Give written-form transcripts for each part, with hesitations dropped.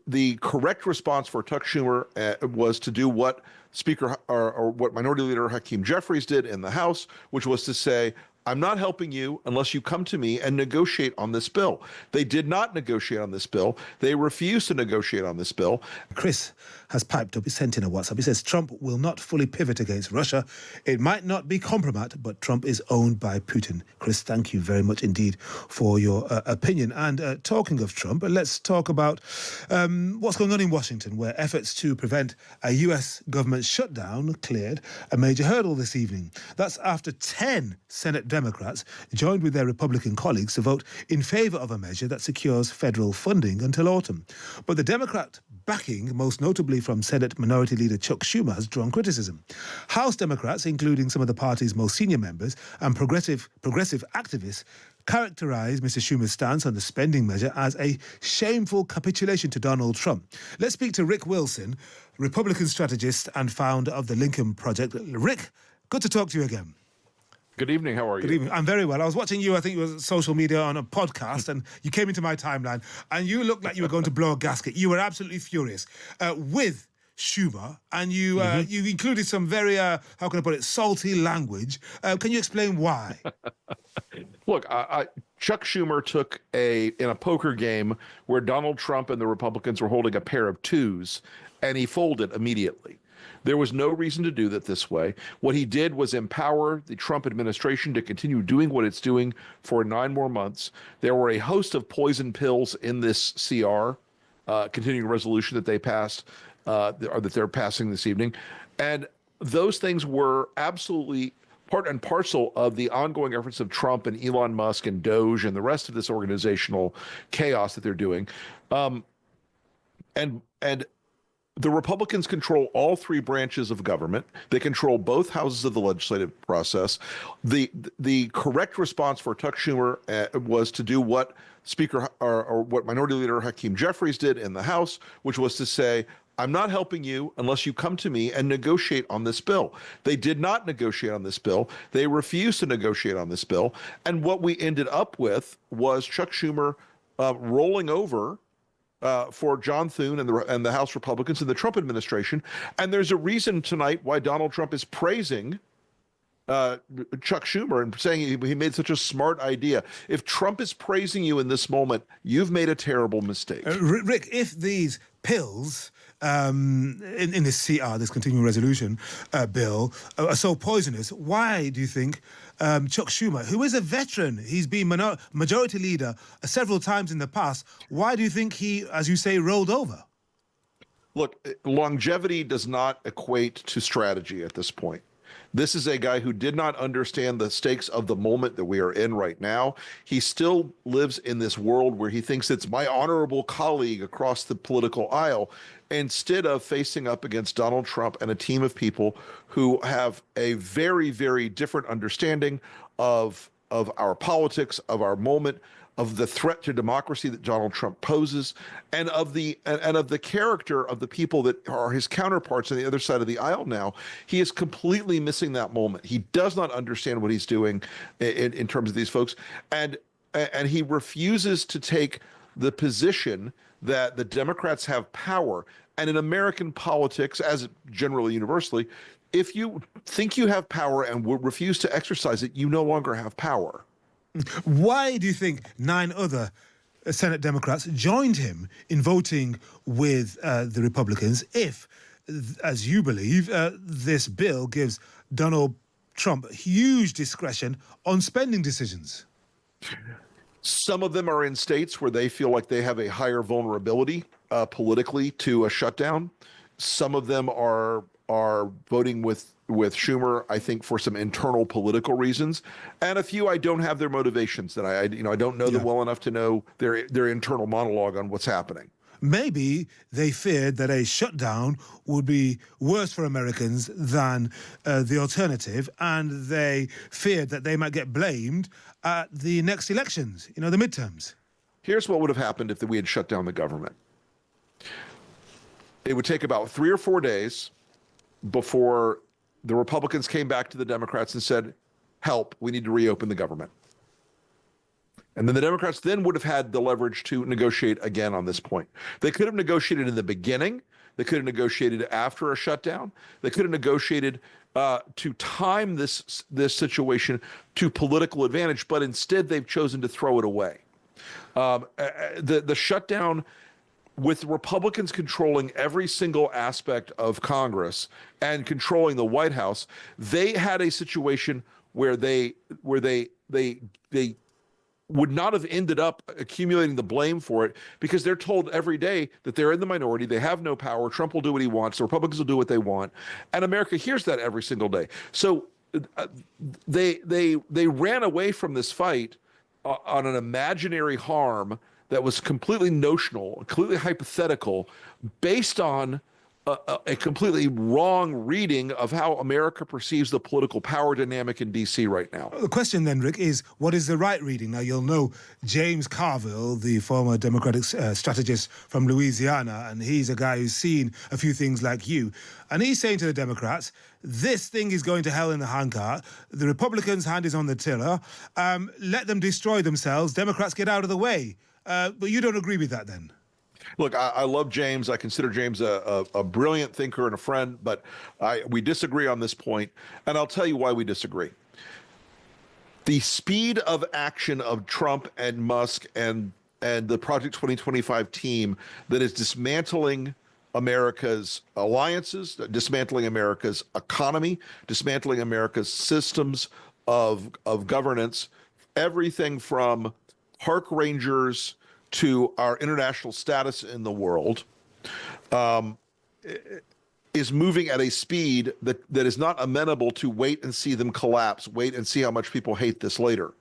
the correct response for Chuck Schumer was to do what what Minority Leader Hakeem Jeffries did in the House, which was to say, I'm not helping you unless you come to me and negotiate on this bill. They did not negotiate on this bill. They refused to negotiate on this bill. Chris has piped up. He sent in a WhatsApp. He says, Trump will not fully pivot against Russia. It might not be compromat, but Trump is owned by Putin. Chris, thank you very much indeed for your opinion. And talking of Trump, let's talk about what's going on in Washington, where efforts to prevent a US government shutdown cleared a major hurdle this evening. That's after 10 Senate Democrats joined with their Republican colleagues to vote in favor of a measure that secures federal funding until autumn. But the Democrat backing, most notably from Senate Minority Leader Chuck Schumer, has drawn criticism. House Democrats, including some of the party's most senior members and progressive activists, characterized Mr. Schumer's stance on the spending measure as a shameful capitulation to Donald Trump. Let's speak to Rick Wilson, Republican strategist and founder of the Lincoln Project. Rick, good to talk to you again. Good evening. How are you? Good evening. I'm very well. I was watching you, I think it was social media on a podcast, and you came into my timeline, and you looked like you were going to blow a gasket. You were absolutely furious with Schumer, and you included some very, how can I put it, salty language. Can you explain why? Look, Chuck Schumer took in a poker game where Donald Trump and the Republicans were holding a pair of twos, and he folded immediately. There was no reason to do that this way. What he did was empower the Trump administration to continue doing what it's doing for 9 more months. There were a host of poison pills in this CR, continuing resolution that they passed, or that they're passing this evening. And those things were absolutely part and parcel of the ongoing efforts of Trump and Elon Musk and Doge and the rest of this organizational chaos that they're doing. And the Republicans control all 3 branches of government. They control both houses of the legislative process. The correct response for Chuck Schumer was to do what what Minority Leader Hakeem Jeffries did in the House, which was to say, I'm not helping you unless you come to me and negotiate on this bill. They did not negotiate on this bill. They refused to negotiate on this bill. And what we ended up with was Chuck Schumer rolling over for John Thune and the House Republicans and the Trump administration. And there's a reason tonight why Donald Trump is praising Chuck Schumer and saying he made such a smart idea. If Trump is praising you in this moment, you've made a terrible mistake. Rick, if these pills in this CR, this continuing resolution bill, are so poisonous, why do you think Chuck Schumer, who is a veteran, he's been majority leader several times in the past, why do you think he, as you say, rolled over? Look, longevity does not equate to strategy at this point. This is a guy who did not understand the stakes of the moment that we are in right now. He still lives in this world where he thinks it's my honorable colleague across the political aisle, instead of facing up against Donald Trump and a team of people who have a very, very different understanding of our politics, of our moment, of the threat to democracy that Donald Trump poses, and of the character of the people that are his counterparts on the other side of the aisle now. He is completely missing that moment. He does not understand what he's doing in terms of these folks, and he refuses to take the position that the Democrats have power. And in American politics, as generally universally, if you think you have power and will refuse to exercise it, you no longer have power. Why do you think 9 other Senate Democrats joined him in voting with the Republicans if, as you believe, this bill gives Donald Trump huge discretion on spending decisions? Some of them are in states where they feel like they have a higher vulnerability politically to a shutdown. Some of them are voting with Schumer, I think, for some internal political reasons, and a few I don't have their motivations. That I don't know them well enough to know their internal monologue on what's happening. Maybe they feared that a shutdown would be worse for Americans than the alternative, and they feared that they might get blamed at the next elections, the midterms. Here's what would have happened if we had shut down the government. It would take about 3 or 4 days before the Republicans came back to the Democrats and said, help, we need to reopen the government. And then the Democrats then would have had the leverage to negotiate again on this point. They could have negotiated in the beginning. They could have negotiated after a shutdown. They could have negotiated to time this situation to political advantage, but instead they've chosen to throw it away. The shutdown, with Republicans controlling every single aspect of Congress and controlling the White House, they had a situation where they would not have ended up accumulating the blame for it, because they're told every day that they're in the minority, they have no power, Trump will do what he wants, the Republicans will do what they want, and America hears that every single day. So they ran away from this fight on an imaginary harm that was completely notional, completely hypothetical, based on a completely wrong reading of how America perceives the political power dynamic in D.C. right now. The question then, Rick, is what is the right reading? Now, you'll know James Carville, the former Democratic strategist from Louisiana, and he's a guy who's seen a few things like you. And he's saying to the Democrats, this thing is going to hell in the handcart. The Republicans' hand is on the tiller. Let them destroy themselves. Democrats, get out of the way. But you don't agree with that then? Look, I love James. I consider James a brilliant thinker and a friend, but we disagree on this point, and I'll tell you why we disagree. The speed of action of Trump and Musk and the Project 2025 team that is dismantling America's alliances, dismantling America's economy, dismantling America's systems of governance, everything from park rangers to our international status in the world, is moving at a speed that is not amenable to wait and see them collapse, wait and see how much people hate this later.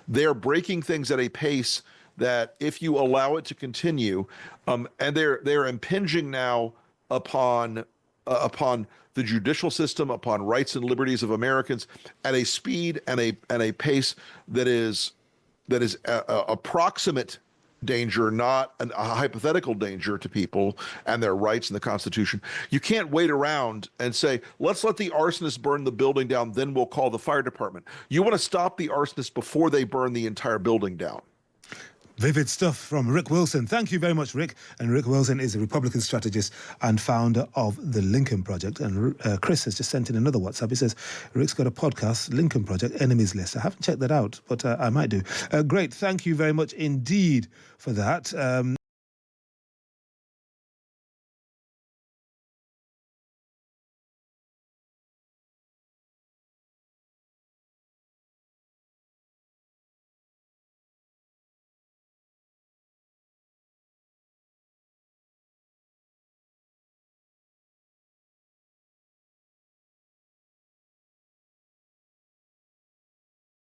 They're breaking things at a pace that, if you allow it to continue, and they're impinging now upon the judicial system, upon rights and liberties of Americans at a speed and a pace that is a proximate danger, not a hypothetical danger to people and their rights in the Constitution. You can't wait around and say, let's let the arsonists burn the building down, then we'll call the fire department. You want to stop the arsonists before they burn the entire building down. Vivid stuff from Rick Wilson. Thank you very much, Rick. And Rick Wilson is a Republican strategist and founder of the Lincoln Project. And Chris has just sent in another WhatsApp. He says, Rick's got a podcast, Lincoln Project, Enemies List. I haven't checked that out, but I might do. Great. Thank you very much indeed for that.